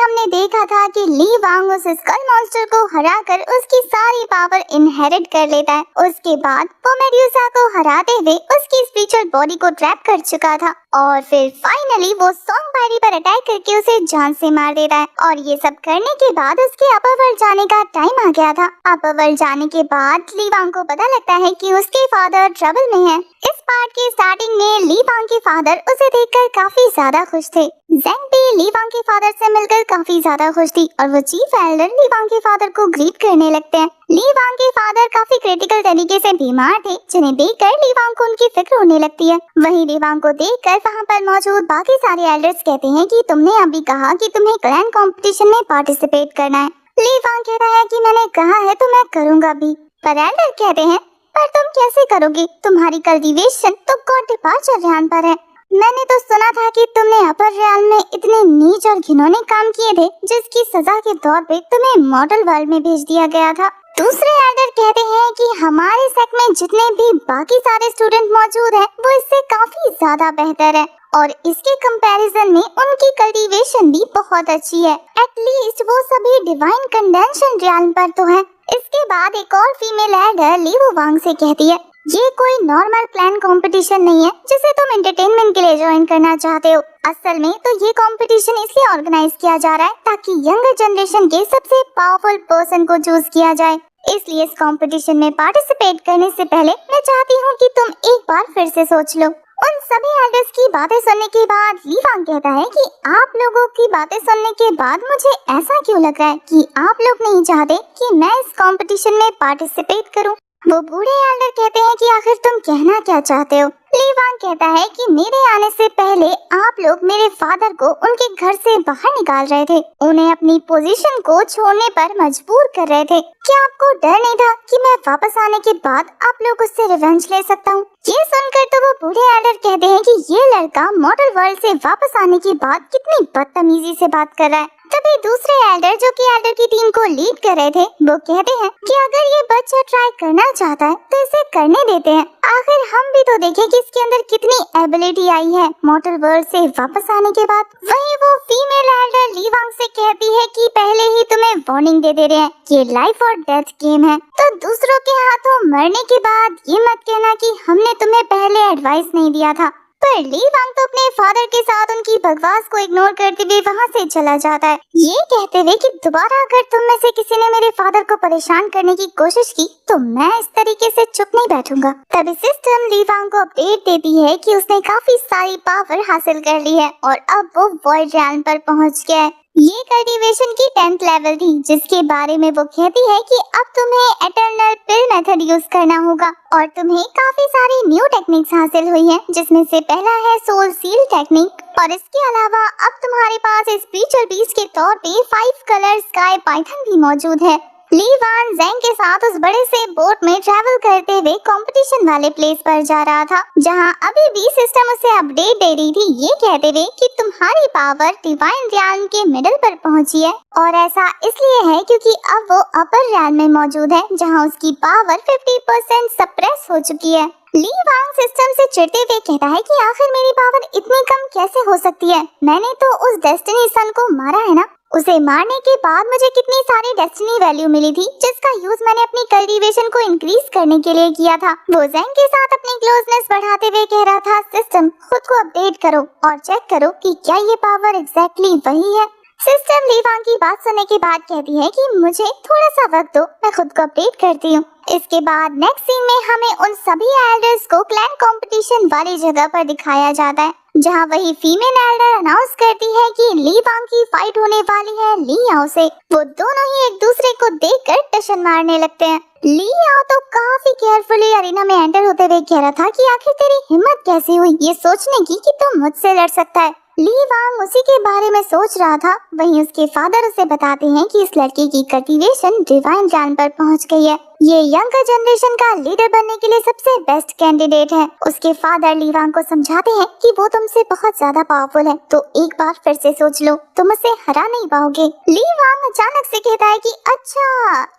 हमने देखा था कि ली वांग उस स्कल मॉन्स्टर को हराकर उसकी सारी पावर इनहेरिट कर लेता है। उसके बाद वो मेड्यूसा को हराते हुए उसकी स्पिरिचुअल बॉडी को ट्रैप कर चुका था और फिर फाइनली वो सोंगबारी पर अटैक करके उसे जान से मार देता है। और ये सब करने के बाद उसके अपर वर्ल्ड जाने का टाइम आ गया था। अपर वर्ल्ड जाने के बाद ली वांग को पता लगता है कि उसके फादर ट्रबल में हैं। इस पार्ट के स्टार्टिंग में ली वांग के फादर उसे देखकर काफी ज्यादा खुश थे। ज़ेंग भी ली वांग के फादर से मिलकर काफी ज्यादा खुश थी और वो चीफ एल्डर ली वांग के फादर को ग्रीट करने लगते हैं। ली वांग के फादर काफी क्रिटिकल तरीके से बीमार थे, जिन्हें देखकर ली वांग को उनकी फिक्र होने लगती है। वहीं ली वांग को देखकर वहां पर मौजूद बाकी सारे एल्डर्स कहते हैं कि तुमने अभी कहा कि तुम्हें क्लैन कंपटीशन में पार्टिसिपेट करना है। ली वांग कहता है कि मैंने कहा है तो मैं करूंगा भी। पर एल्डर कहते हैं पर तुम कैसे करोगे, तुम्हारी कल्टीवेशन तो गॉड डिपार्चर रियान पर है। मैंने तो सुना था कि तुमने अपर रियान में इतने नीच और घिनौने काम किए थे जिसकी सजा के तौर पे तुम्हें मॉडल वर्ल्ड में भेज दिया गया था। दूसरे एल्डर कहते हैं कि हमारे सेक्ट में जितने भी बाकी सारे स्टूडेंट मौजूद हैं वो इससे काफी ज्यादा बेहतर है और इसके कंपैरिजन में उनकी कल्टीवेशन भी बहुत अच्छी है। एटलीस्ट वो सभी डिवाइन कंडेंशन रियान पर तो है। इसके बाद एक और फीमेल एल्डर ली वांग से कहती है ये कोई नॉर्मल क्लैन कंपटीशन नहीं है जिसे तुम एंटरटेनमेंट के लिए ज्वाइन करना चाहते हो। असल में तो ये कंपटीशन इसलिए ऑर्गेनाइज किया जा रहा है ताकि यंगर जनरेशन के सबसे पावरफुल पर्सन को चूज किया जाए। इसलिए इस कंपटीशन में पार्टिसिपेट करने से पहले मैं चाहती हूँ कि तुम एक बार फिर से सोच लो। उन सभी एल्डर्स की बातें सुनने के बाद ली वांग कहता है कि आप लोगों की बातें सुनने के बाद मुझे ऐसा क्यों लग रहा है कि आप लोग नहीं चाहते कि मैं इस कंपटीशन में पार्टिसिपेट करूं। वो बूढ़े एल्डर कहते हैं कि आखिर तुम कहना क्या चाहते हो। ली वांग कहता है कि मेरे आने से पहले आप लोग मेरे फादर को उनके घर से बाहर निकाल रहे थे, उन्हें अपनी पोजीशन को छोड़ने पर मजबूर कर रहे थे। क्या आपको डर नहीं था कि मैं वापस आने के बाद आप लोग उससे रिवेंज ले सकता हूँ? ये सुनकर तो वो बूढ़े एल्डर कहते हैं कि ये लड़का मॉडल वर्ल्ड से वापस आने के बाद कितनी बदतमीजी से बात कर रहा है। तभी दूसरे एल्डर जो कि एल्डर की टीम को लीड कर रहे थे वो कहते हैं कि अगर ये बच्चा ट्राई करना चाहता है तो इसे करने देते हैं। आखिर हम भी तो देखें कि इसके अंदर कितनी एबिलिटी आई है मॉडल वर्ल्ड से वापस आने के बाद। वहीं वो फीमेल एल्डर ली वांग से कहती है कि पहले ही तुम्हें वार्निंग दे रहे हैं, ये लाइफ और डेथ गेम है, तो दूसरों के हाथों मरने के बाद ये मत कहना कि हमने तुम्हें पहले एडवाइस नहीं दिया था। पर ली वांग तो अपने फादर के साथ उनकी बकवास को इग्नोर करते हुए वहाँ से चला जाता है, ये कहते हुए कि दोबारा अगर तुम में से किसी ने मेरे फादर को परेशान करने की कोशिश की तो मैं इस तरीके से चुप नहीं बैठूंगा। तभी सिस्टम ली वांग को अपडेट देती है कि उसने काफी सारी पावर हासिल कर ली है और अब वो वॉइड रियाल्म पर पहुँच गया है। ये कल्टीवेशन की 10th लेवल थी जिसके बारे में वो कहती है कि अब तुम्हें एटर्नल पिल मेथड यूज करना होगा और तुम्हें काफी सारी न्यू टेक्निक्स हासिल हुई हैं, जिसमें से पहला है सोल सील टेक्निक और इसके अलावा अब तुम्हारे पास स्पिरिचुअल बीस्ट के तौर पे 5 कलर स्काई पाइथन भी मौजूद है। ली वांग ज़ेंग के साथ उस बड़े से बोट में ट्रैवल करते हुए कंपटीशन वाले प्लेस पर जा रहा था, जहां अभी भी सिस्टम उसे अपडेट दे रही थी, ये कहते हुए कि तुम्हारी पावर डिवाइन रियाल्म के मिडल पर पहुंची है और ऐसा इसलिए है क्योंकि अब वो अपर रियाल्म में मौजूद है जहां उसकी पावर 50% सप्रेस हो चुकी है। ली वांग सिस्टम से चिढ़ते हुए कहता है कि आखिर मेरी पावर इतनी कम कैसे हो सकती है, मैंने तो उस डेस्टिनी सन को मारा है ना। उसे मारने के बाद मुझे कितनी सारी डेस्टिनी वैल्यू मिली थी जिसका यूज मैंने अपनी कल्टीवेशन को इंक्रीज करने के लिए किया था। वो ज़ेंग के साथ अपनी क्लोजनेस बढ़ाते हुए कह रहा था सिस्टम खुद को अपडेट करो और चेक करो कि क्या ये पावर एग्जैक्टली वही है। सिस्टम ली वांग की बात सुनने के बाद कहती है कि मुझे थोड़ा सा वक्त दो, मैं खुद को अपडेट करती हूँ। इसके बाद नेक्स्ट सीन में हमें उन सभी एल्डर्स को क्लैन कंपटीशन वाली जगह पर दिखाया जाता है, जहां वही फीमेल एल्डर अनाउंस करती है कि ली वांग की फाइट होने वाली है ली याओ से। वो दोनों ही एक दूसरे को देखकर टशन मारने लगते हैं। ली याओ तो काफी केयरफुली अरीना में एंटर होते हुए कह रहा था कि आखिर तेरी हिम्मत कैसे हुई ये सोचने की कि तुम मुझसे लड़ सकता है। ली वांग उसी के बारे में सोच रहा था, वहीं उसके फादर उसे बताते हैं कि इस लड़के की कल्टीवेशन डिवाइन रियाल्म पर पहुंच गई है। ये यंगर जनरेशन का लीडर बनने के लिए सबसे बेस्ट कैंडिडेट है। उसके फादर ली वांग को समझाते हैं कि वो तुमसे बहुत ज्यादा पावरफुल है, तो एक बार फिर से सोच लो, तुम उसे हरा नहीं पाओगे। ली वांग अचानक से कहता है कि अच्छा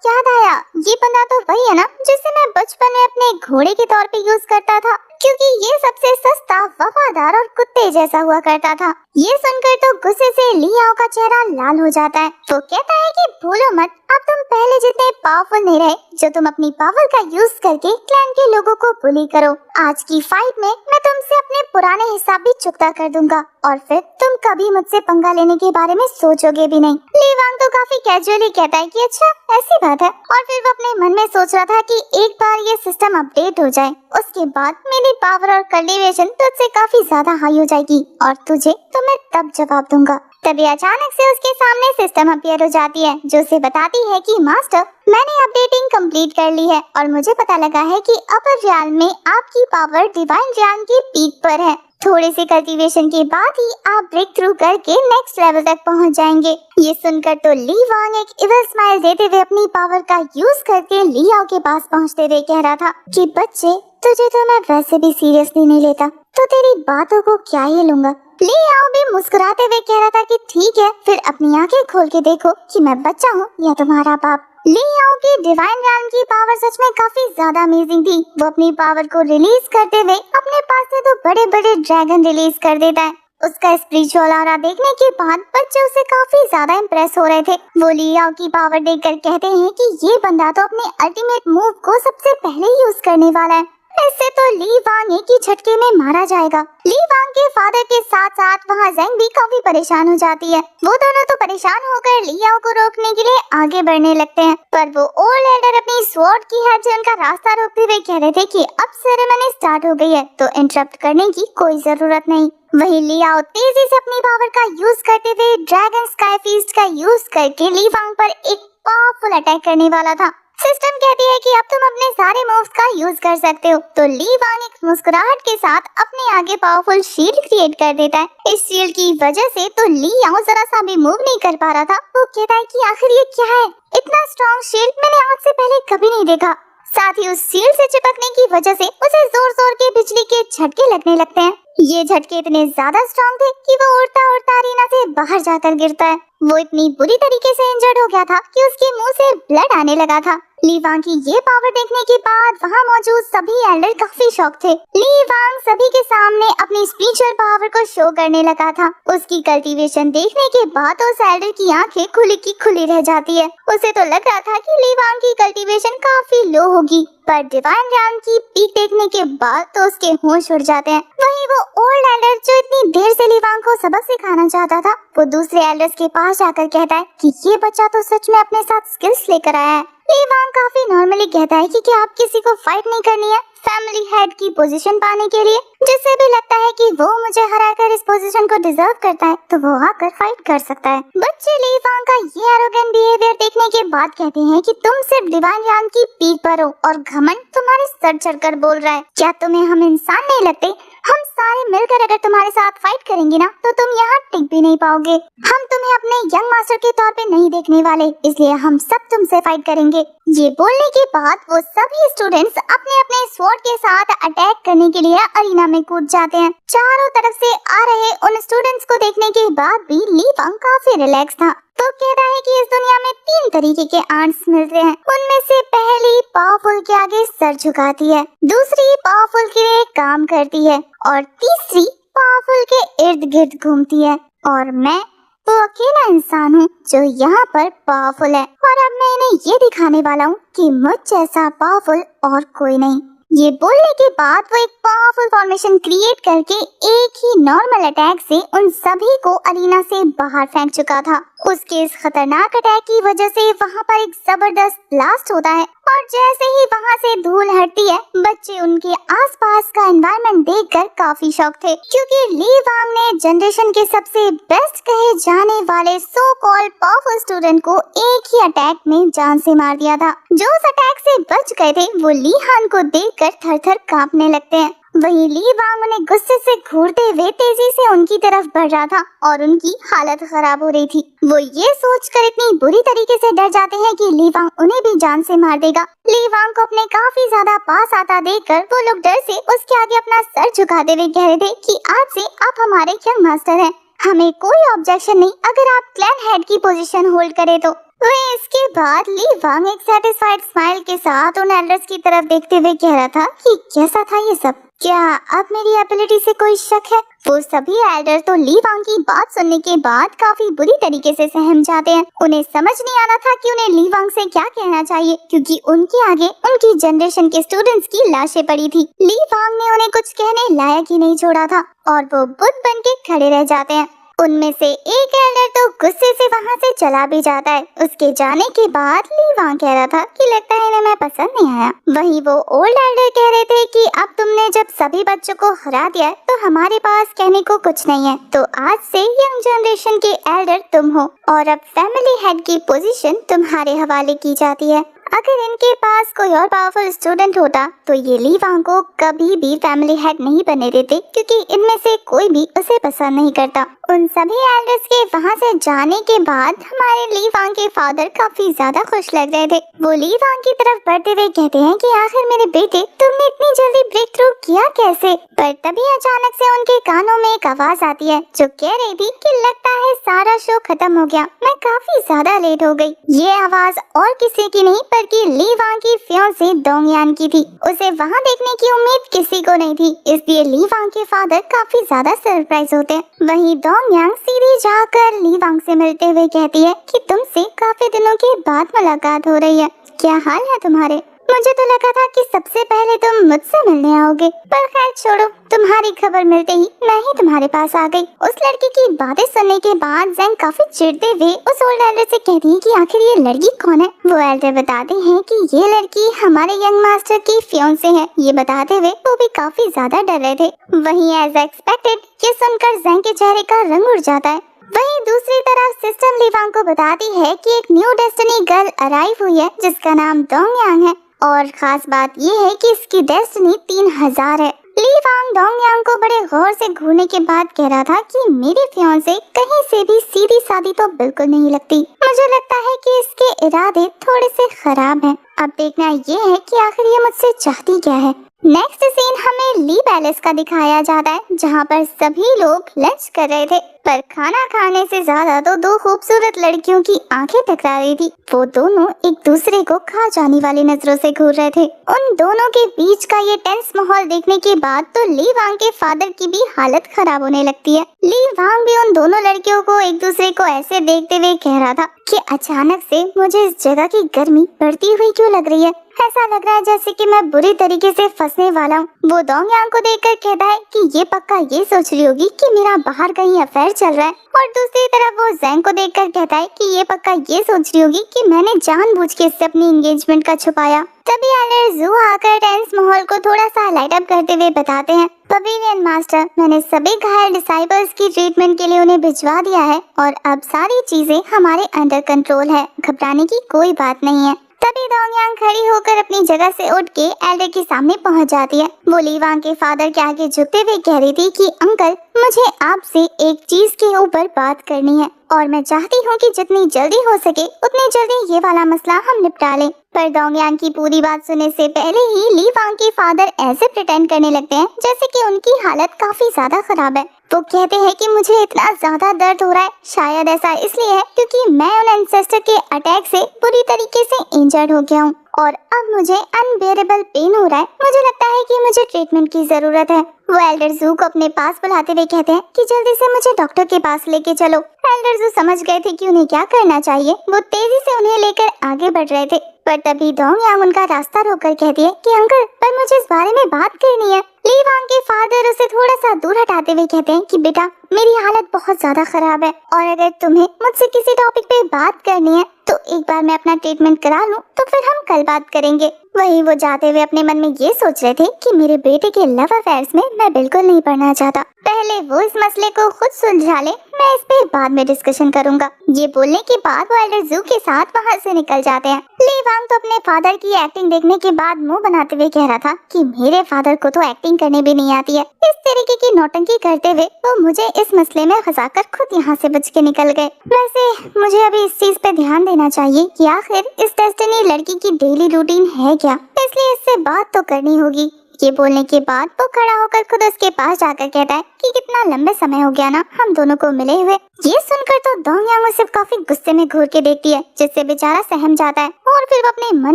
याद आया, ये बंदा तो वही है ना जिसे मैं बचपन में अपने घोड़े के तौर पे यूज करता था, क्योंकि ये सबसे सस्ता, वफादार और कुत्ते जैसा हुआ करता था। ये सुनकर तो गुस्से से ली याओ का चेहरा लाल हो जाता है। वो कहता है कि भूलो मत, अब तुम पहले जितने पावरफुल नहीं रहे जो तुम अपनी पावर का यूज करके क्लैन के लोगों को बुली करो। आज की फाइट में मैं तुमसे अपने पुराने हिसाब भी चुकता कर दूंगा और फिर तुम कभी मुझसे पंगा लेने के बारे में सोचोगे भी नहीं। ली वांग तो काफी कैजुअली कहता है कि अच्छा ऐसी बात है, और फिर वो अपने मन में सोच रहा था कि एक बार ये सिस्टम अपडेट हो जाए, उसके बाद मेरी पावर और कल्टीवेशन तुझसे काफी ज्यादा हाई हो जाएगी और तुझे तो मैं तब जवाब दूंगा। तभी अचानक से उसके सामने सिस्टम अपीयर हो जाती है जो उसे बताती है कि मास्टर, मैंने अपडेटिंग कंप्लीट कर ली है और मुझे पता लगा है कि अपर रियाल में आपकी पावर डिवाइन रियाल की पीक पर है। थोड़े से कल्टीवेशन के बाद ही आप ब्रेक थ्रू करके नेक्स्ट लेवल तक पहुंच जाएंगे। ये सुनकर तो ली वांग एक इविल स्माइल देते हुए अपनी पावर का यूज करके ली याओ के पास पहुंचते हुए कह रहा था कि बच्चे, तुझे तो मैं वैसे भी सीरियसली नहीं लेता, तो तेरी बातों को क्या ही लूंगा। ली याओ भी मुस्कुराते हुए कह रहा था कि ठीक है, फिर अपनी आंखें खोल के देखो कि मैं बच्चा हूँ या तुम्हारा बाप। ली याओ की डिवाइन रैम की पावर सच में काफी ज्यादा अमेजिंग थी। वो अपनी पावर को रिलीज करते हुए अपने पास से तो बड़े बड़े ड्रैगन रिलीज कर देता है। उसका स्पिरिचुअल ऑरा देखने के बाद बच्चे उसे काफी ज्यादा इम्प्रेस हो रहे थे। वो ली याओ की पावर देखकर कहते हैं कि ये बंदा तो अपने अल्टीमेट मूव को सबसे पहले यूज करने वाला है, इससे तो ली वांग एक ही झटके में मारा जाएगा। ली वांग के फादर के साथ साथ वहाँ जेंग भी काफी परेशान हो जाती है। वो दोनों तो परेशान होकर ली याओ को रोकने के लिए आगे बढ़ने लगते हैं, पर वो ओल्ड एल्डर अपनी स्वॉर्ड की हेल्प से उनका रास्ता रोकते हुए कह रहे थे कि अब सेरेमनी स्टार्ट हो गई है, तो इंटरप्ट करने की कोई जरूरत नहीं। वही ली याओ तेजी से अपनी पावर का यूज करते हुए ड्रैगन स्काई फीस्ट का यूज करके ली वांग पर एक पावरफुल अटैक करने वाला था। सिस्टम कहती है कि अब तुम अपने सारे मूव्स का यूज कर सकते हो, तो ली वांग एक मुस्कुराहट के साथ अपने आगे पावरफुल शील्ड क्रिएट कर देता है। इस शील्ड की वजह से तो ली याओ जरा सा भी मूव नहीं कर पा रहा था। वो कहता है कि आखिर ये क्या है, इतना स्ट्रॉन्ग शील्ड मैंने आज से पहले कभी नहीं देखा। साथ ही उस शील्ड से चिपकने की वजह से उसे जोर जोर के बिजली के झटके लगने लगते हैं। ये झटके इतने ज्यादा स्ट्रॉन्ग थे कि वो उड़ता उड़ता अरीना से बाहर जाकर गिरता है। वो इतनी बुरी तरीके से इंजर्ड हो गया था कि उसके मुंह से ब्लड आने लगा था। ली वांग की ये पावर देखने के बाद वहाँ मौजूद सभी एल्डर काफी शॉक थे। ली वांग सभी के सामने अपनी स्पिरिचुअल पावर को शो करने लगा था। उसकी कल्टीवेशन देखने के बाद उस एल्डर की आंखें खुली की खुली रह जाती है। उसे तो लग रहा था कि ली वांग की कल्टीवेशन काफी लो होगी, पर डिवाइन रैम की पीक देखने के बाद तो उसके होश उड़ जाते हैं। वहीं वो ओल्ड एल्डर जो इतनी देर से ली वांग को सबक सिखाना चाहता था, वो दूसरे एल्डर्स के पास जाकर कहता है कि ये बच्चा तो सच में अपने साथ स्किल्स लेकर आया है। ली वांग काफी नॉर्मली कहता है कि क्या आप किसी को फाइट नहीं करनी है फैमिली हेड की पोजीशन पाने के लिए, जिससे भी लगता है कि वो मुझे हराकर इस पोजीशन को डिजर्व करता है, तो वो आकर फाइट कर सकता है। बच्चे ली वांग का ये एरोगेंट बिहेवियर देखने के बाद कहते हैं कि तुम सिर्फ डिवाइन रैम की पीक पर हो और घमंड तुम्हारे सर चढ़कर बोल रहा है। क्या तुम्हें हम इंसान नहीं लगते? हम सारे मिलकर अगर तुम्हारे साथ फाइट करेंगे ना, तो तुम यहाँ टिक भी नहीं पाओगे। हम तुम्हें अपने यंग मास्टर के तौर पे नहीं देखने वाले, इसलिए हम सब तुमसे फाइट करेंगे। ये बोलने के बाद वो सभी स्टूडेंट्स अपने अपने स्वॉर्ड के साथ अटैक करने के लिए अरीना में कूद जाते हैं। चारों तरफ से आ रहे उन स्टूडेंट्स को देखने के बाद भी ली वांग काफी रिलैक्स था। तो कहता है कि इस दुनिया में 3 तरीके के आंट्स मिलते हैं, उनमें से पहली पावरफुल के आगे सर झुकाती है, दूसरी पावरफुल के लिए काम करती है और तीसरी पावरफुल के इर्द गिर्द घूमती है। और मैं वो अकेला इंसान हूँ जो यहाँ पर पावरफुल है, और अब मैं इन्हें ये दिखाने वाला हूँ कि मुझ जैसा पावरफुल और कोई नहीं। ये बोलने के बाद वो एक पावरफुल फॉर्मेशन क्रिएट करके एक ही नॉर्मल अटैक से उन सभी को अरीना से बाहर फेंक चुका था। उसके इस खतरनाक अटैक की वजह से वहाँ पर एक जबरदस्त ब्लास्ट होता है, और जैसे ही वहाँ से धूल हटती है, बच्चे उनके आसपास का एनवायरनमेंट देखकर काफी शॉक थे, क्योंकि ली वांग ने जनरेशन के सबसे बेस्ट कहे जाने वाले सो कॉल्ड पावरफुल स्टूडेंट को एक ही अटैक में जान से मार दिया था। जो उस अटैक से बच गए थे वो ली हान को देखकर थर थर कांपने लगते हैं। वहीं ली वांग उन्हें गुस्से से घूरते हुए तेजी से उनकी तरफ बढ़ रहा था और उनकी हालत खराब हो रही थी। वो ये सोचकर इतनी बुरी तरीके से डर जाते हैं कि ली वांग उन्हें भी जान से मार देगा। ली वांग को अपने काफी ज्यादा पास आता देखकर वो लोग डर से उसके आगे अपना सर झुकाते हुए कह रहे थे कि आज से आप हमारे यंग मास्टर हैं, हमें कोई ऑब्जेक्शन नहीं अगर आप क्लैन हेड की पोजीशन होल्ड करें तो। वहीं इसके बाद ली वांग एक सेटिस्फाइड स्माइल के साथ उन एल्डर्स की तरफ देखते हुए कह रहा था कि कैसा था ये सब, क्या अब मेरी एबिलिटी से कोई शक है? वो सभी एल्डर्स तो ली वांग की बात सुनने के बाद काफी बुरी तरीके से सहम जाते हैं। उन्हें समझ नहीं आ रहा था कि उन्हें ली वांग से क्या कहना चाहिए, क्योंकि उनके आगे उनकी जनरेशन के स्टूडेंट्स की लाशें पड़ी थी। ली वांग ने उन्हें कुछ कहने लायक ही नहीं छोड़ा था और वो बुत बन के खड़े रह जाते हैं। उनमें से एक एल्डर तो गुस्से से वहाँ से चला भी जाता है। उसके जाने के बाद ली वांग कह रहा था कि लगता है इन्हें मैं पसंद नहीं आया। वहीं वो ओल्ड एल्डर कह रहे थे कि अब तुमने जब सभी बच्चों को हरा दिया है तो हमारे पास कहने को कुछ नहीं है, तो आज से यंग जनरेशन के एल्डर तुम हो और अब फैमिली हेड की पोजीशन तुम्हारे हवाले की जाती है। अगर इनके पास कोई और पावरफुल स्टूडेंट होता तो ये ली वांग को कभी भी फैमिली हेड नहीं बनने देते, क्योंकि इनमें से कोई भी उसे पसंद नहीं करता। उन सभी एल्डर्स के वहाँ से जाने के बाद हमारे ली वांग के फादर काफी ज्यादा खुश लग रहे थे। वो ली वांग की तरफ बढ़ते हुए कहते हैं कि आखिर मेरे बेटे तुमने इतनी जल्दी ब्रेक थ्रू किया कैसे? पर तभी अचानक से उनके कानों में एक आवाज आती है जो कह रही थी कि लगता है सारा शो खत्म हो गया, मैं काफी ज्यादा लेट हो गई। ये आवाज और किसी की नहीं बल्कि ली वांग की फियांसे डोंग यान की थी। उसे वहाँ देखने की उम्मीद किसी को नहीं थी, इसलिए ली वांग के फादर काफी ज्यादा सरप्राइज होते हैं। वहीं डोंग यान सीधी जाकर ली वांग से मिलते हुए कहती है कि तुमसे काफी दिनों के बाद मुलाकात हो रही है, क्या हाल है तुम्हारे? मुझे तो लगा था कि सबसे पहले तुम मुझसे मिलने आओगे, पर खैर छोड़ो, तुम्हारी खबर मिलते ही मैं ही तुम्हारे पास आ गई। उस लड़की की बातें सुनने के बाद ज़ेंग काफी चिढ़ते हुए उस ओल्ड एल्डर से कहती है कि आखिर ये लड़की कौन है। वो एल्डर बताते हैं कि ये लड़की हमारे यंग मास्टर की फियांसे है। ये बताते हुए वो भी काफी ज्यादा डर रहे थे। वहीं एज एक्सपेक्टेड ये सुनकर ज़ेंग के चेहरे का रंग उड़ जाता है। वहीं दूसरी तरफ सिस्टम ली वांग को बताती है कि एक न्यू डेस्टिनी गर्ल अराइव हुई है जिसका नाम डोंग यांग है, और खास बात ये है कि इसकी डेस्टिनी 3000 है। ली वांग डोंग यांग को बड़े गौर से घूरने के बाद कह रहा था कि मेरी फियांसे कहीं से भी सीधी सादी तो बिल्कुल नहीं लगती, मुझे लगता है कि इसके इरादे थोड़े से खराब हैं। अब देखना ये है कि आखिर ये मुझसे चाहती क्या है। नेक्स्ट सीन हमें ली पैलेस का दिखाया जाता है, जहाँ पर सभी लोग लंच कर रहे थे, पर खाना खाने से ज्यादा तो दो खूबसूरत लड़कियों की आंखें टकरा रही थी। वो दोनों एक दूसरे को खा जाने वाली नजरों से घूर रहे थे। उन दोनों के बीच का ये टेंस माहौल देखने के बाद तो ली वांग के फादर की भी हालत खराब होने लगती है। ली वांग भी उन दोनों लड़कियों को एक दूसरे को ऐसे देखते हुए कह रहा था कि अचानक से मुझे इस जगह की गर्मी बढ़ती हुई क्यों लग रही है। ऐसा लग रहा है जैसे कि मैं बुरी तरीके से फंसने वाला हूँ। वो डोंग यांग को देखकर कहता है कि ये पक्का ये सोच रही होगी कि मेरा बाहर कहीं अफेयर चल रहा है, और दूसरी तरफ वो ज़ेंग को देखकर कहता है कि ये पक्का ये सोच रही होगी कि मैंने जानबूझ के इससे अपनी एंगेजमेंट का छुपाया। तभी एल्डर जू आकर टेंस माहौल को थोड़ा सा लाइट अप करते हुए बताते हैं, पवेलियन मास्टर, मैंने सभी घायल डिसाइबल्स की ट्रीटमेंट के लिए उन्हें भिजवा दिया है और अब सारी चीजें हमारे अंडर कंट्रोल है, घबराने की कोई बात नहीं है। तभी डोंग यांग खड़ी होकर अपनी जगह से उठ के एल्डर के सामने पहुंच जाती है। वो ली वांग के फादर के आगे झुकते हुए कह रही थी कि अंकल, मुझे आपसे एक चीज के ऊपर बात करनी है और मैं चाहती हूँ कि जितनी जल्दी हो सके उतनी जल्दी ये वाला मसला हम निपटा लें। पर डोंग यांग की पूरी बात सुनने से पहले ही ली वांग के फादर ऐसे प्रिटेंड करने लगते हैं जैसे कि उनकी हालत काफी ज्यादा खराब है। वो कहते हैं कि मुझे इतना ज्यादा दर्द हो रहा है, शायद ऐसा इसलिए है क्योंकि मैं उन एंसेस्टर के अटैक से बुरी तरीके से इंजर्ड हो गया हूँ और अब मुझे अनबेरेबल पेन हो रहा है। मुझे लगता है कि मुझे ट्रीटमेंट की जरूरत है। वो एल्डर जू को अपने पास बुलाते हुए कहते हैं कि जल्दी से मुझे डॉक्टर के पास लेके चलो। एल्डर जू समझ गए थे कि उन्हें क्या करना चाहिए। वो तेजी से उन्हें लेकर आगे बढ़ रहे थे, पर तभी डोंग यांग उनका रास्ता रोककर कहती है कि अंकल, पर मुझे इस बारे में बात करनी है। ली वांग के फादर उसे थोड़ा सा दूर हटाते हुए कहते हैं कि बेटा, मेरी हालत बहुत ज्यादा खराब है और अगर तुम्हें मुझसे किसी टॉपिक पे बात करनी है तो एक बार मैं अपना ट्रीटमेंट करा लूं, तो फिर हम कल बात करेंगे। वहीं वो जाते हुए अपने मन में ये सोच रहे थे कि मेरे बेटे के लव अफेयर्स में मैं बिल्कुल नहीं पड़ना चाहता, पहले वो इस मसले को खुद सुलझा ले, मैं इस पे बाद में डिस्कशन करूंगा। ये बोलने के बाद वो एल्डर जू के साथ वहाँ से निकल जाते हैं। ली वांग तो अपने फादर की एक्टिंग देखने के बाद मुंह बनाते हुए कह रहा था कि मेरे फादर को तो एक्टिंग टाइपिंग करने भी नहीं आती है। इस तरीके की नौटंकी करते हुए वो मुझे इस मसले में फंसाकर खुद यहाँ से बच के निकल गए। वैसे मुझे अभी इस चीज पे ध्यान देना चाहिए कि आखिर इस डेस्टिनी लड़की की डेली रूटीन है क्या, इसलिए इससे बात तो करनी होगी। ये बोलने के बाद वो खड़ा होकर खुद उसके पास जाकर कहता है कि कितना लंबे समय हो गया ना हम दोनों को मिले हुए। ये सुनकर तो डोंग यांग उसे काफी गुस्से में घूर के देखती है, जिससे बेचारा सहम जाता है और फिर वो अपने मन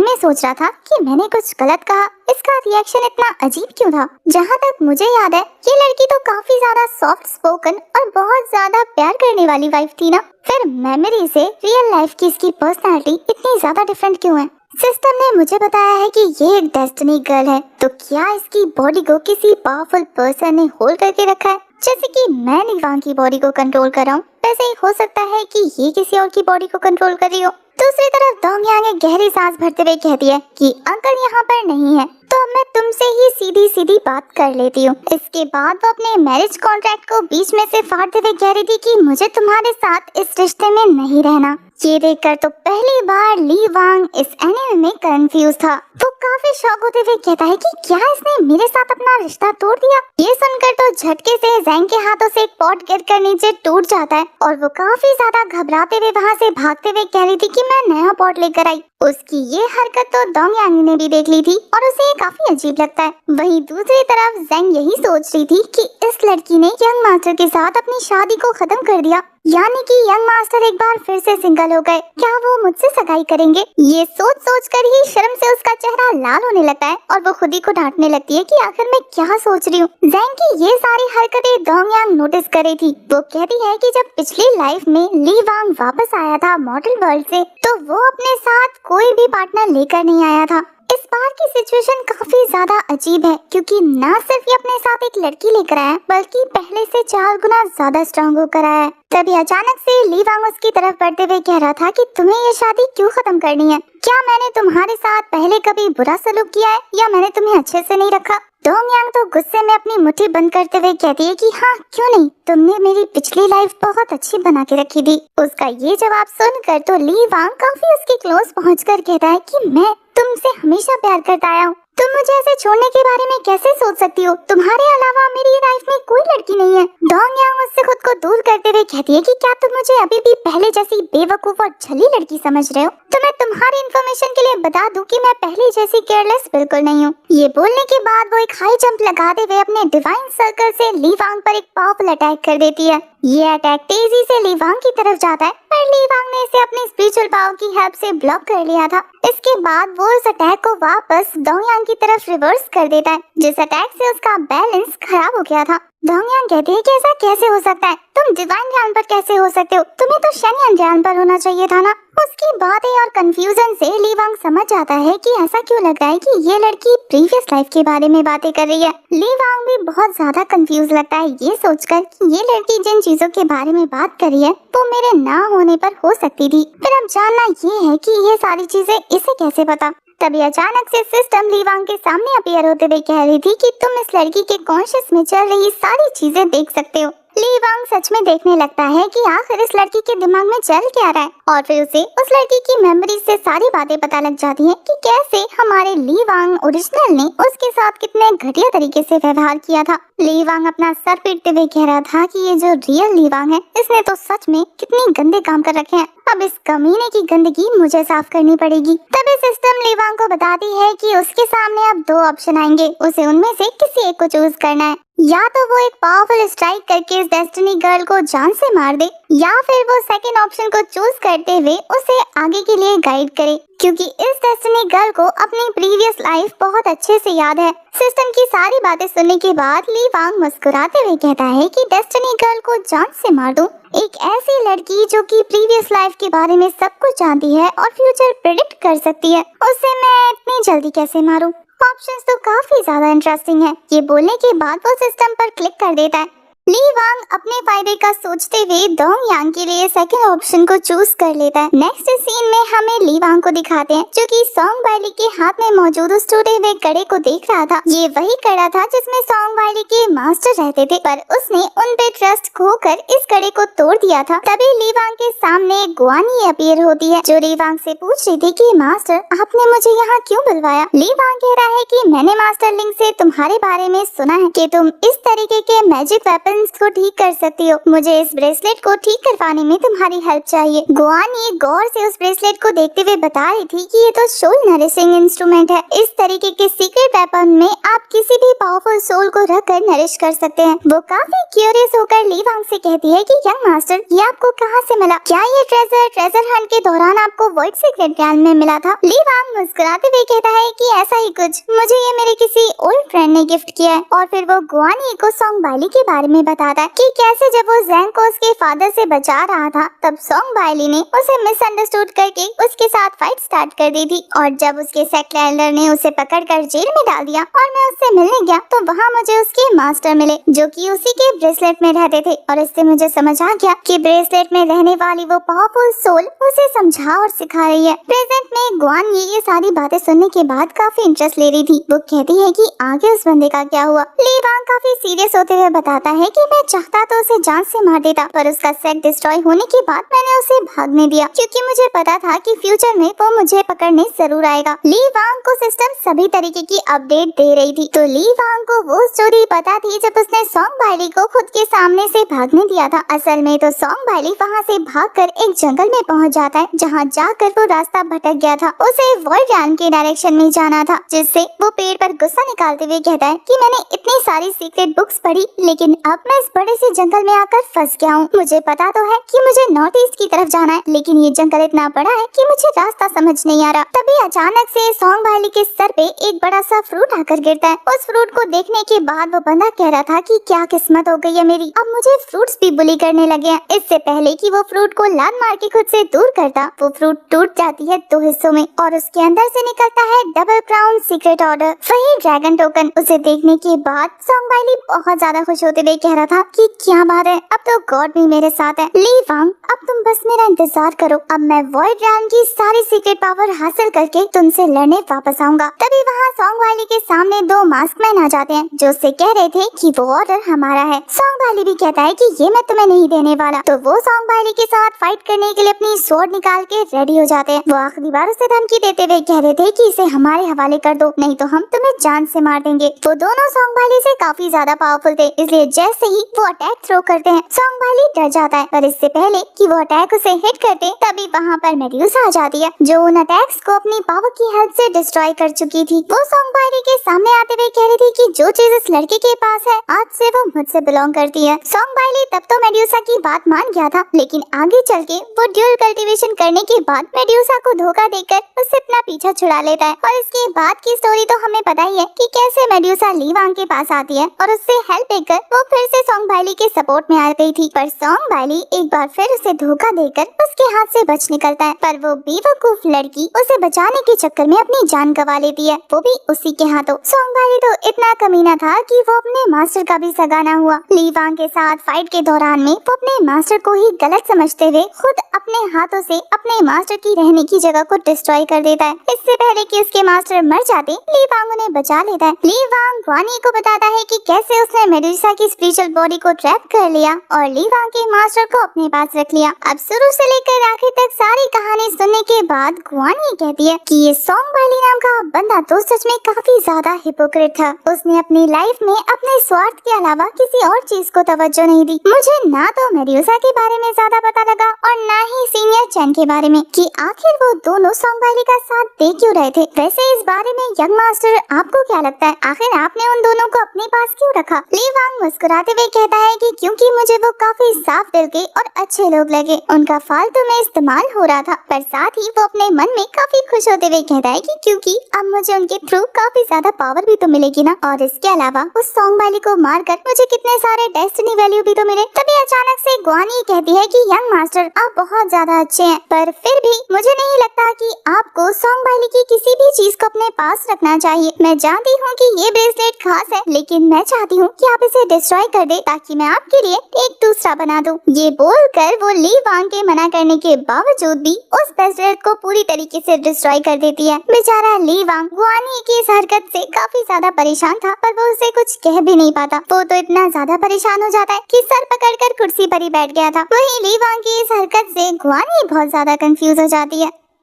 में सोच रहा था कि मैंने कुछ गलत कहा, इसका रिएक्शन इतना अजीब क्यों था। जहाँ तक मुझे याद है ये लड़की तो काफी ज्यादा सॉफ्ट स्पोकन और बहुत ज्यादा प्यार करने वाली वाइफ थी ना, फिर मेमोरी से रियल लाइफ की इसकी पर्सनैलिटी इतनी ज्यादा डिफरेंट क्यों है। सिस्टम ने मुझे बताया है कि ये एक डेस्टिनी गर्ल है, तो क्या इसकी बॉडी को किसी पावरफुल पर्सन ने होल्ड करके रखा है, जैसे कि मैं ली वांग की बॉडी को कंट्रोल कर रहा हूँ, वैसे ही हो सकता है कि ये किसी और की बॉडी को कंट्रोल कर रही हो। दूसरी तरफ डोंग यांग एक गहरी सांस भरते हुए कहती है कि अंकल यहाँ पर नहीं है, तो अब मैं तुमसे ही सीधी सीधी बात कर लेती हूँ। इसके बाद वो अपने मैरिज कॉन्ट्रैक्ट को बीच में से फाड़ते हुए कह रही थी कि मुझे तुम्हारे साथ इस रिश्ते में नहीं रहना। ये देखकर तो पहली बार ली वांग इस एनिमे में कंफ्यूज था। वो काफी शॉक होते हुए कहता है कि क्या इसने मेरे साथ अपना रिश्ता तोड़ दिया। ये सुनकर तो झटके से ज़ैंग के हाथों से एक पॉट गिरकर नीचे टूट जाता है और वो काफी ज्यादा घबराते हुए वहाँ से भागते हुए कह रही थी कि मैं नया पॉट लेकर आई। उसकी ये हरकत तो डोंग यांग ने भी देख ली थी और उसे ये काफी अजीब लगता है। वहीं दूसरी तरफ ज़ैंग यही सोच रही थी कि इस लड़की ने यंग मास्टर के साथ अपनी शादी को खत्म कर दिया, यानी कि यंग मास्टर एक बार फिर से सिंगल हो गए। क्या वो मुझसे सगाई करेंगे? ये सोच सोच कर ही शर्म से उसका चेहरा लाल होने लगता है और वो खुद ही को डांटने लगती है कि आखिर मैं क्या सोच रही हूँ। ज़ैंग की ये सारी हरकतें डोंग यांग नोटिस कर रही थी। वो कहती है कि जब पिछली लाइफ में ली वांग वापस आया था मॉडल वर्ल्ड से, तो वो अपने साथ कोई भी पार्टनर लेकर नहीं आया था। इस बार की सिचुएशन काफी ज्यादा अजीब है, क्योंकि न सिर्फ ये अपने साथ एक लड़की लेकर आया, बल्कि पहले से 4 गुना ज्यादा स्ट्रॉन्ग होकर आया है। तभी अचानक से ली वांग उसकी तरफ बढ़ते हुए कह रहा था कि तुम्हें ये शादी क्यों खत्म करनी है? क्या मैंने तुम्हारे साथ पहले कभी बुरा सलूक किया है या मैंने तुम्हें अच्छे से नहीं रखा? डोंग यांग तो गुस्से में अपनी मुट्ठी बंद करते हुए कहती है कि हाँ क्यों नहीं, तुमने मेरी पिछली लाइफ बहुत अच्छी बना के रखी थी। उसका ये जवाब सुनकर तो ली वांग काफी उसके क्लोज पहुंचकर कहता है कि मैं तुमसे हमेशा प्यार करता आया हूँ, तुम मुझे ऐसे छोड़ने के बारे में कैसे सोच सकती हो? तुम्हारे अलावा मेरी लाइफ में कोई लड़की नहीं है। डोंग यांग उससे खुद को दूर करते हुए कहती है कि क्या तुम मुझे अभी भी पहले जैसी बेवकूफ और छली लड़की समझ रहे हो? तो मैं तुम्हारी इन्फॉर्मेशन के लिए बता दूं कि मैं पहले जैसी केयरलेस बिल्कुल नहीं हूँ। ये बोलने के बाद वो एक हाई जंप लगाते हुए अपने डिवाइन सर्कल से ली वांग पर एक पावरफुल अटैक कर देती है। ये अटैक तेजी से ली वांग की तरफ जाता है, पर ली वांग ने इसे अपनी स्पिरिचुअल पावर की हेल्प से ब्लॉक कर लिया था। इसके बाद वो इस अटैक को वापस डोंग यांग की तरफ रिवर्स कर देता है, जिस अटैक से उसका बैलेंस खराब हो गया था। डोंग यांग कहते हैं कि ऐसा कैसे हो सकता है? तुम डिवाइन ज्ञान पर कैसे हो सकते हो? तुम्हें तो शेन्यान ज्ञान पर होना चाहिए था ना। उसकी बातें और कंफ्यूजन से ली वांग समझ जाता है कि ऐसा क्यों लग रहा है कि ये लड़की प्रीवियस लाइफ के बारे में बातें कर रही है। ली वांग भी बहुत ज्यादा कंफ्यूज लगता है ये सोचकर कि ये लड़की जिन चीजों के बारे में बात कर रही है वो मेरे ना होने पर हो सकती थी। फिर अब जानना ये है कि ये सारी चीजें इसे कैसे पता। तभी अचानक से सिस्टम ली वांग के सामने अपीयर होते हुए कह रही थी कि तुम इस लड़की के कॉन्शियस में चल रही सारी चीजें देख सकते हो। ली वांग सच में देखने लगता है कि आखिर इस लड़की के दिमाग में चल क्या रहा है, और फिर उसे उस लड़की की मेमोरी से सारी बातें पता लग जाती हैं कि कैसे हमारे ली वांग ओरिजिनल ने उसके साथ कितने घटिया तरीके से व्यवहार किया था। ली वांग अपना सर पीटते हुए कह रहा था कि ये जो रियल ली वांग है इसने तो सच में कितनी गंदे काम कर रखे हैं। अब इस कमीने की गंदगी मुझे साफ करनी पड़ेगी। तभी सिस्टम ली वांग को बताती है कि उसके सामने अब 2 ऑप्शन आएंगे, उसे उनमें से किसी एक को चूज करना है। या तो वो एक पावरफुल स्ट्राइक करके इस डेस्टिनी गर्ल को जान से मार दे, या फिर वो सेकंड ऑप्शन को चूज करते हुए उसे आगे के लिए गाइड करे, क्योंकि इस डेस्टिनी गर्ल को अपनी प्रीवियस लाइफ बहुत अच्छे से याद है। सिस्टम की सारी बातें सुनने के बाद ली वांग मुस्कुराते हुए कहता है कि डेस्टिनी गर्ल को जान से मार दूं, एक ऐसी लड़की जो कि प्रीवियस लाइफ के बारे में सब कुछ जानती है और फ्यूचर प्रेडिक्ट कर सकती है, उसे मैं इतनी जल्दी कैसे मारूं? ऑप्शंस तो काफी ज्यादा इंटरेस्टिंग है। ये बोलने के बाद वो सिस्टम पर क्लिक कर देता है। ली वांग अपने फायदे का सोचते हुए डोंग यांग के लिए सेकंड ऑप्शन को चूज कर लेता है। नेक्स्ट सीन में हमें ली वांग को दिखाते हैं जो कि सॉन्ग बाइली के हाथ में मौजूद उस टूटे हुए कड़े को देख रहा था। ये वही कड़ा था जिसमें सॉन्ग बाइली के मास्टर रहते थे, पर उसने उन पे ट्रस्ट खोकर इस कड़े को तोड़ दिया था। तभी ली वांग के सामने गुआनी अपीयर होती है जो ली वांग से पूछ रही थी कि मास्टर आपने मुझे यहाँ क्यों बुलवाया। ली वांग कह रहा है कि मैंने मास्टर लिंग से तुम्हारे बारे में सुना है कि तुम इस तरीके के मैजिक वेपन को ठीक कर सकती हो। मुझे इस ब्रेसलेट को ठीक करवाने में तुम्हारी हेल्प चाहिए। गुआनी गौर से उस ब्रेसलेट को देखते हुए बता रही थी कि ये तो सोल नरिशिंग इंस्ट्रूमेंट है। इस तरीके के सीक्रेट वेपन में आप किसी भी पावरफुल सोल को रखकर नरिश कर सकते हैं। वो काफी क्यूरियस होकर ली वांग से कहती है कि यंग मास्टर ये आपको कहाँ से मिला? क्या ये ट्रेजर हंट के दौरान आपको वॉइड सीक्रेट ज्ञान में मिला था? ली वांग मुस्कुराते हुए कहता है कि ऐसा ही कुछ, मुझे ये मेरे किसी ओल्ड फ्रेंड ने गिफ्ट किया है। और फिर वो गुआनी को सॉन्ग बाइली के बारे में बताता है कि कैसे जब वो ज़ैंग को उसके फादर से बचा रहा था तब सॉन्ग बाइली ने उसे मिसअंडरस्टूड करके उसके साथ फाइट स्टार्ट कर दी थी, और जब उसके सेक्रेटरी ने उसे पकड़कर जेल में डाल दिया और मैं उससे मिलने गया तो वहाँ मुझे उसके मास्टर मिले जो कि उसी के ब्रेसलेट में रहते थे, और इससे मुझे समझ आ गया कि ब्रेसलेट में रहने वाली वो पावरफुल सोल उसे समझा और सिखा रही है। प्रेजेंट में गुआन ये सारी बातें सुनने के बाद काफी इंटरेस्ट ले रही थी। वो कहती है कि आगे उस बंदे का क्या हुआ। ली वांग काफी सीरियस होते हुए बताता है कि मैं चाहता तो उसे जान से मार देता, पर उसका सेट डिस्ट्रॉय होने के बाद मैंने उसे भागने दिया क्योंकि मुझे पता था कि फ्यूचर में वो मुझे पकड़ने जरूर आएगा। ली वांग को सिस्टम सभी तरीके की अपडेट दे रही थी, तो ली वांग को वो स्टोरी पता थी जब उसने सॉन्ग बाइली को खुद के सामने से भागने दिया था। असल में तो सॉन्ग बाइली वहाँ से भागकर एक जंगल में पहुँच जाता है जहाँ जाकर वो रास्ता भटक गया था। उसे वॉइड रैन के डायरेक्शन में जाना था, जिससे वो पेड़ पर गुस्सा निकालते हुए कहता है कि मैंने इतनी सारी सीक्रेट बुक्स पढ़ी लेकिन अब मैं इस बड़े से जंगल में आकर फंस गया हूँ। मुझे पता तो है कि मुझे नॉर्थ ईस्ट की तरफ जाना है, लेकिन ये जंगल इतना बड़ा है कि मुझे रास्ता समझ नहीं आ रहा। तभी अचानक से सॉन्ग बाइली के सर पे एक बड़ा सा फ्रूट आकर गिरता है। उस फ्रूट को देखने के बाद वो बंदा कह रहा था कि क्या किस्मत हो गई है मेरी, अब मुझे फ्रूट्स भी बुली करने लगे हैं। इससे पहले कि वो फ्रूट को लात मार के खुद से दूर करता, वो फ्रूट टूट जाती है 2 हिस्सों में और उसके अंदर से निकलता है डबल क्राउन सीक्रेट ऑर्डर, वही ड्रैगन टोकन। उसे देखने के बाद सॉन्ग बाइली बहुत ज्यादा खुश होते हुए कह रहा था कि क्या बात है, अब तो गॉड भी मेरे साथ है। ली वांग अब तुम बस मेरा इंतजार करो, अब मैं वॉइड रैन की सारी सीक्रेट पावर हासिल करके तुमसे लड़ने वापस आऊंगा। तभी वहाँ सॉन्ग बाइली के सामने 2 मास्क मैन आ जाते हैं जो उससे कह रहे थे कि वो ऑर्डर हमारा है। सॉन्ग बाइली भी कहता है कि ये मैं तुम्हें नहीं देने वाला, तो वो सॉन्ग बाइली के साथ फाइट करने के लिए अपनी स्वॉर्ड निकाल के रेडी हो जाते हैं। वो आखिरी बार उसे धमकी देते हुए कह रहे थे कि इसे हमारे हवाले कर दो, नहीं तो हम तुम्हें जान से मार देंगे। वो दोनों सॉन्ग बाइली से काफी ज्यादा पावरफुल थे, इसलिए जैसे ही वो अटैक थ्रो करते हैं सॉन्ग बाइली डर जाता है, पर इससे पहले कि वो अटैक उसे हिट करते तभी वहाँ पर मेड्यूसा आ जाती है जो उन अटैक्स को अपनी पावर की हेल्प से डिस्ट्रॉय कर चुकी थी। वो सॉन्ग बाइली के सामने आते हुए कह रही थी कि जो चीज इस लड़के के पास है आज से वो मुझसे बिलोंग करती है। सॉन्ग बाइली तब तो मेड्यूसा की बात मान गया था, लेकिन आगे चल के वो ड्यूल कल्टीवेशन करने के बाद मेड्यूसा को धोखा देकर उससे अपना पीछा छुड़ा लेता है। और इसके बाद की स्टोरी तो हमें पता ही है कि कैसे मेड्यूसा ली वांग के पास आती है और उससे हेल्प लेकर वो फिर से सॉन्ग बाइली के सपोर्ट में आ गई थी, पर सॉन्ग बाइली एक बार फिर उसे धोखा देकर उसके हाथ से बच निकलता है, पर वो बेवकूफ लड़की उसे बचाने के चक्कर में अपनी जान गंवा लेती है, वो भी उसी के हाथों। सॉन्ग बाइली तो इतना कमीना था कि वो अपने मास्टर का भी सगा ना हुआ। ली वांग के साथ फाइट के दौरान में वो अपने मास्टर को ही गलत समझते हुए खुद अपने हाथों से अपने मास्टर की रहने की जगह को डिस्ट्रॉय कर देता है। इससे पहले कि उसके मास्टर मर जाते ली वांग उन्हें बचा लेता है। ली वांग गुआनी को बताता है कि कैसे उसने मेडुसा की स्पिरिचुअल बॉडी को ट्रैप कर लिया और ली वांग के मास्टर को अपने पास रख लिया। अब शुरू से लेकर आखिर तक सारी कहानी सुनने के बाद गुआनी कहती है कि ये सॉन्ग बाइली नाम का बंदा तो सच में काफी ज्यादा हिपोक्रेट था। उसने अपनी लाइफ में अपने स्वार्थ के अलावा किसी और चीज को तवज्जो नहीं दी। मुझे ना तो मेडुसा के बारे में ज्यादा पता लगा और ना ही सीनियर चैन के बारे में कि आखिर वो दोनों सॉन्ग बाइली का साथ दे क्यों रहे थे। वैसे इस बारे में यंग मास्टर आपको क्या लगता है, आखिर आपने उन दोनों को अपने पास क्यों रखा? ली वांग मुस्कुराते हुए कहता है कि क्योंकि मुझे वो काफी साफ दिल के और अच्छे लोग लगे। उनका फालतू में इस्तेमाल हो रहा था, पर साथ ही वो अपने मन में काफी खुश होते हुए कहता है कि क्योंकि अब मुझे उनके थ्रू काफी ज्यादा पावर भी तो मिलेगी ना, और इसके अलावा उस सॉन्ग बाइली को मारकर मुझे कितने सारे डेस्टिनी वैल्यू भी तो मिले। तभी अचानक से गुआनी कहती है कि यंग मास्टर आप बहुत ज्यादा अच्छे अच्छे हैं, पर फिर भी मुझे नहीं लगता कि आपको सॉन्ग वाली की किसी भी चीज को अपने पास रखना चाहिए। मैं जानती हूँ कि ये ब्रेसलेट खास है, लेकिन मैं चाहती हूँ कि आप इसे डिस्ट्रॉय कर दे ताकि मैं आपके लिए एक दूसरा बना दूँ। ये बोलकर वो ली वांग के मना करने के बावजूद भी उस ब्रेसलेट को पूरी तरीके से डिस्ट्रॉय कर देती है। बेचारा ली वांग गुआनी की इस हरकत से काफी ज्यादा परेशान था, पर वो उसे कुछ कह भी नहीं पाता। वो तो इतना ज्यादा परेशान हो जाता है कि सर पकड़कर कुर्सी पर ही बैठ गया था। वहीं ली वांग की इस हरकत से गुआनी बहुत ज्यादा कंफ्यूज हो जाती है।